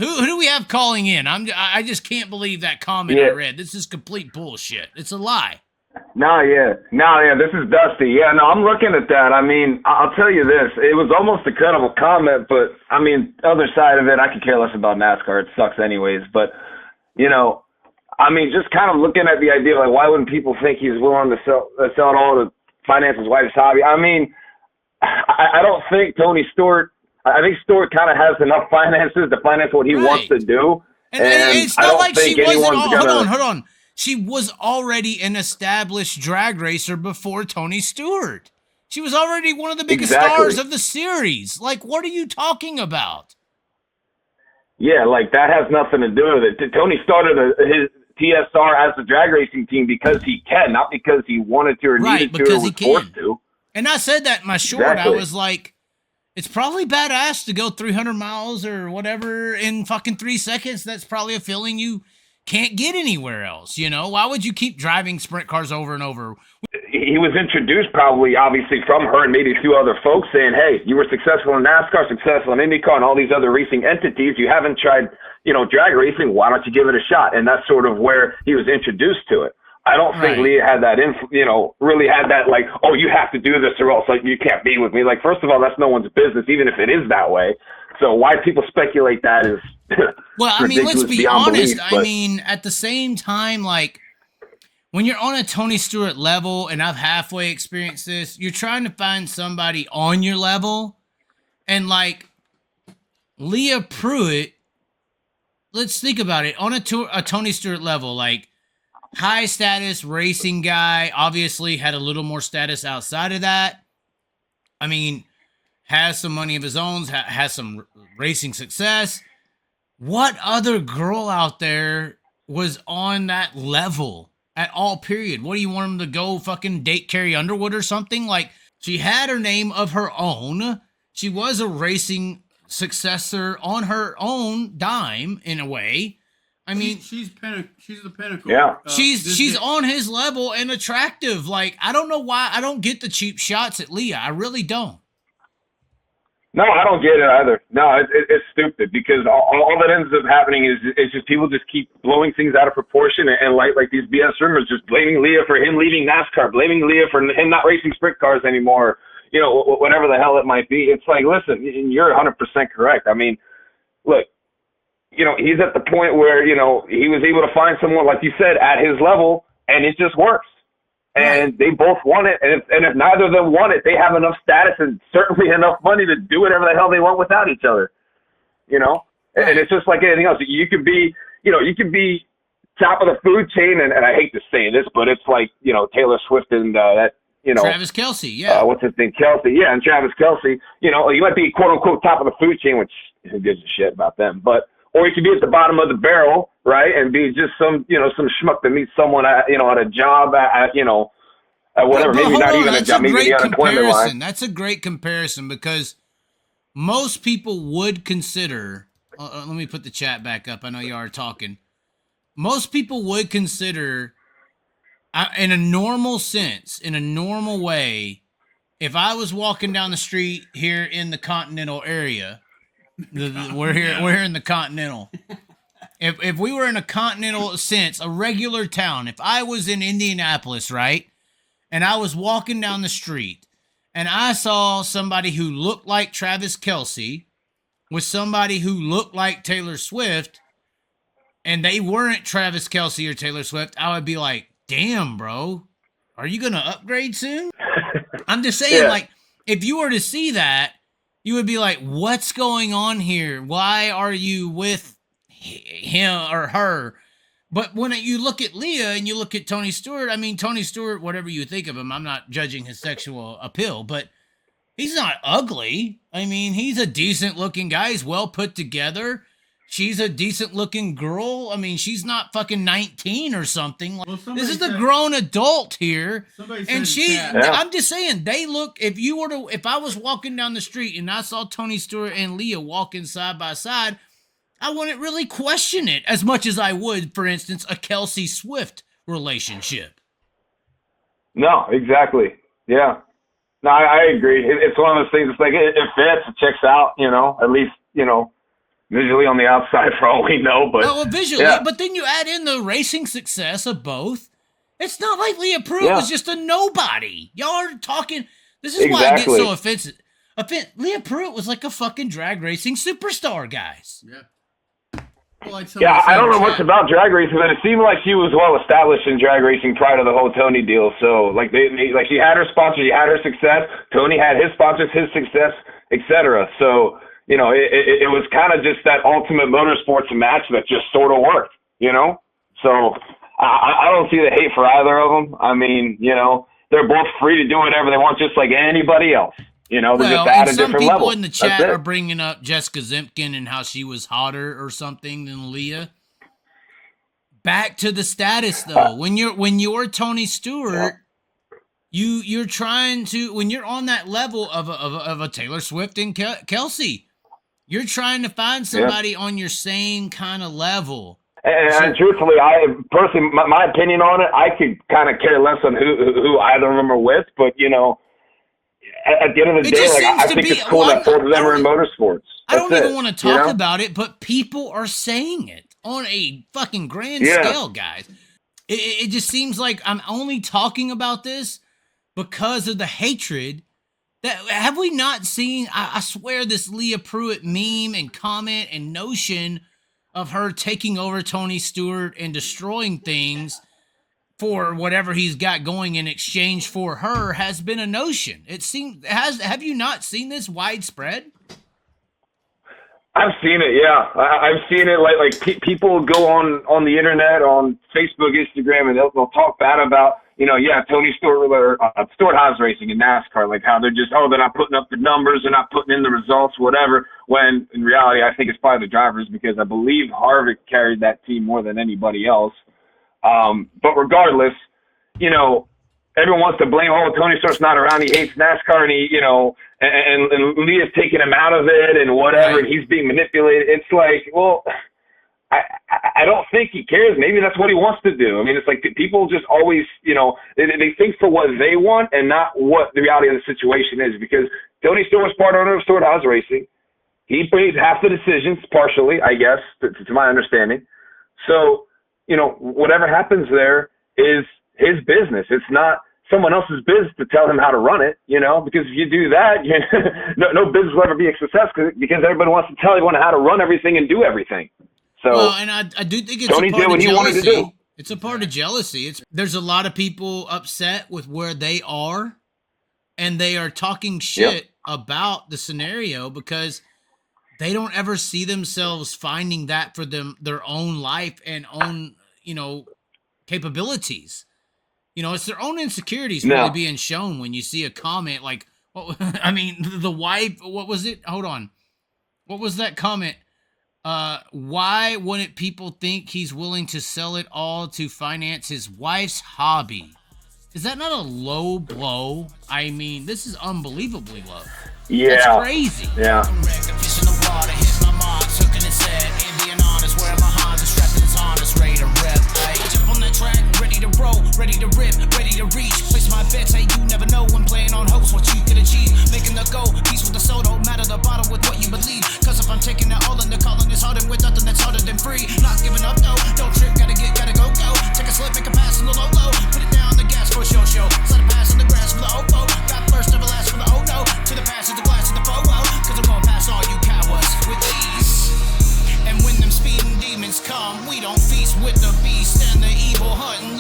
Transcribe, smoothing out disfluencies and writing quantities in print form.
Who do we have calling in? I just can't believe that comment I read. This is complete bullshit. It's a lie. No, this is Dusty. Yeah, no, I'm looking at that. I mean, I'll tell you this. It was almost a credible comment, but, I mean, other side of it, I could care less about NASCAR. It sucks anyways. But, you know, I mean, just kind of looking at the idea, like, why wouldn't people think he's willing to sell it all to finance his wife's hobby? I mean, I don't think Tony Stewart – I think Stewart kind of has enough finances to finance what he wants to do. And it's not like she wasn't – hold on. She was already an established drag racer before Tony Stewart. She was already one of the biggest stars of the series. Like, what are you talking about? Yeah, like, that has nothing to do with it. Tony started his TSR as a drag racing team because he can, not because he wanted to or needed to or was forced to. And I said that in my short. I was like, it's probably badass to go 300 miles or whatever in fucking 3 seconds. That's probably a feeling you can't get anywhere else, you know? Why would you keep driving sprint cars over and over? He was introduced probably, obviously, from her and maybe a few other folks saying, hey, you were successful in NASCAR, successful in IndyCar and all these other racing entities. You haven't tried, you know, drag racing. Why don't you give it a shot? And that's sort of where he was introduced to it. I don't think Leah had that, really had that, like, oh, you have to do this or else, like, you can't be with me. Like, first of all, that's no one's business, even if it is that way. So why people speculate that is well, I mean, let's be honest. I mean, at the same time, like, when you're on a Tony Stewart level, and I've halfway experienced this, you're trying to find somebody on your level. And, like, Leah Pruett, let's think about it. On a Tony Stewart level, like, high status racing guy, obviously had a little more status outside of that. I mean, has some money of his own, has some racing success. What other girl out there was on that level at all, period? What do you want him to go fucking date Carrie Underwood or something? Like, she had her name of her own. She was a racing successor on her own dime, in a way. I mean, she's the pinnacle. Yeah, she's on his level and attractive. Like, I don't know why I don't get the cheap shots at Leah. I really don't. No, I don't get it either. No, it's stupid because all that ends up happening is just people just keep blowing things out of proportion and like these BS rumors, just blaming Leah for him leaving NASCAR, blaming Leah for him not racing sprint cars anymore. You know, whatever the hell it might be. It's like, listen, you're 100% correct. I mean, look. You know, he's at the point where, you know, he was able to find someone, like you said, at his level, and it just works. And they both want it. And if neither of them want it, they have enough status and certainly enough money to do whatever the hell they want without each other. You know? And it's just like anything else. You could be, top of the food chain, and I hate to say this, but it's like, you know, Taylor Swift and Travis Kelce, yeah. What's his name? Kelce, yeah, and Travis Kelce. You know, you might be, quote-unquote, top of the food chain, which who gives a shit about them. But or you could be at the bottom of the barrel, right, and be just some schmuck that meets someone at a job at whatever, maybe not even a job, maybe the unemployment line. That's a great comparison because most people would consider. Let me put the chat back up. I know you are talking. Most people would consider, in a normal sense, in a normal way, if I was walking down the street here in the Continental area. We're here in the Continental. If we were in a continental sense, a regular town, if I was in Indianapolis, right, and I was walking down the street and I saw somebody who looked like Travis Kelce with somebody who looked like Taylor Swift, and they weren't Travis Kelce or Taylor Swift, I would be like, damn, bro, are you going to upgrade soon? I'm just saying, like, if you were to see that, you would be like, what's going on here? Why are you with him or her? But when you look at Leah and you look at Tony Stewart, I mean, Tony Stewart, whatever you think of him, I'm not judging his sexual appeal, but he's not ugly. I mean, he's a decent-looking guy. He's well put together. She's a decent-looking girl. I mean, she's not fucking 19 or something. Well, this is the grown adult here. And I'm just saying, they look, if I was walking down the street and I saw Tony Stewart and Leah walking side by side, I wouldn't really question it as much as I would, for instance, a Kelce Swift relationship. No, exactly. Yeah. No, I agree. It's one of those things. It's like, it fits, it checks out, at least, visually on the outside for all we know. But well, visually, yeah. but then you add in the racing success of both. It's not like Leah Pruett was just a nobody. Y'all are talking. This is why I get so offensive. Leah Pruett was like a fucking drag racing superstar, guys. Yeah. Well, I don't know much about drag racing, but it seemed like she was well established in drag racing prior to the whole Tony deal. So, like, like she had her sponsors, she had her success. Tony had his sponsors, his success, etc. So, you know, it was kind of just that ultimate motorsports match that just sort of worked, you know? So, I don't see the hate for either of them. I mean, you know, they're both free to do whatever they want, just like anybody else. You know, they're just at a different level. Some people in the chat are bringing up Jessica Zimpkin and how she was hotter or something than Leah. Back to the status though. When you're Tony Stewart, you're trying to, when you're on that level of a Taylor Swift and Kelsey, you're trying to find somebody on your same kind of level. And truthfully, I personally, my opinion on it, I could kind of care less on who either of them are with, but you know. At the end of the day, like, I think it's cool that both of them are in motorsports. I don't even want to talk about it, but people are saying it on a fucking grand scale, guys. It just seems like I'm only talking about this because of the hatred. That have we not seen? I swear this Leah Pruett meme and comment and notion of her taking over Tony Stewart and destroying things for whatever he's got going in exchange for her has been a notion. It seems have you not seen this widespread? I've seen it, yeah. I've seen it like people go on the internet, on Facebook, Instagram, and they'll talk bad about, you know, Tony Stewart or Stewart-Haas racing in NASCAR, like how they're just, they're not putting up the numbers, they're not putting in the results, whatever, when in reality I think it's probably the drivers, because I believe Harvick carried that team more than anybody else. But regardless, you know, everyone wants to blame, Tony Stewart's not around, he hates NASCAR, and he, you know, and Leah's taking him out of it and whatever, and he's being manipulated. It's like, well, I don't think he cares. Maybe that's what he wants to do. I mean, it's like people just always, you know, they think for what they want and not what the reality of the situation is, because Tony Stewart's part owner of Stewart-Haas Racing. He pays half the decisions, partially, I guess, to my understanding. So, you know, whatever happens there is his business. It's not someone else's business to tell him how to run it, you know, because if you do that, no business will ever be a success because everybody wants to tell everyone how to run everything and do everything. So, well, and I do think it's Tony a part did what of he wanted to jealousy. do. It's a part of jealousy. There's a lot of people upset with where they are, and they are talking shit about the scenario because they don't ever see themselves finding that for their own life and own, you know, capabilities. You know, it's their own insecurities really being shown when you see a comment like, I mean, the wife, what was it? Hold on. What was that comment? Why wouldn't people think he's willing to sell it all to finance his wife's hobby? Is that not a low blow? I mean, this is unbelievably low. Yeah. That's crazy. Yeah. Ready to rip, ready to reach. Place my bets, hey, you never know when playing on hopes what you could achieve. Making the go, peace with the soul, don't matter the bottom with what you believe. Cause if I'm taking it all in the calling, it's harder with nothing that's harder than free. Not giving up, no, don't trip, gotta go. Take a slip, make a pass on the low. Put it down the gas for a show. Slide a pass on the grass for the OPO. Got first, never last for the oh no. To the pass, to the glass, to the FOMO. Cause I'm gonna pass all you cowards with ease. And when them speeding demons come, we don't feast with the beast and the evil hunting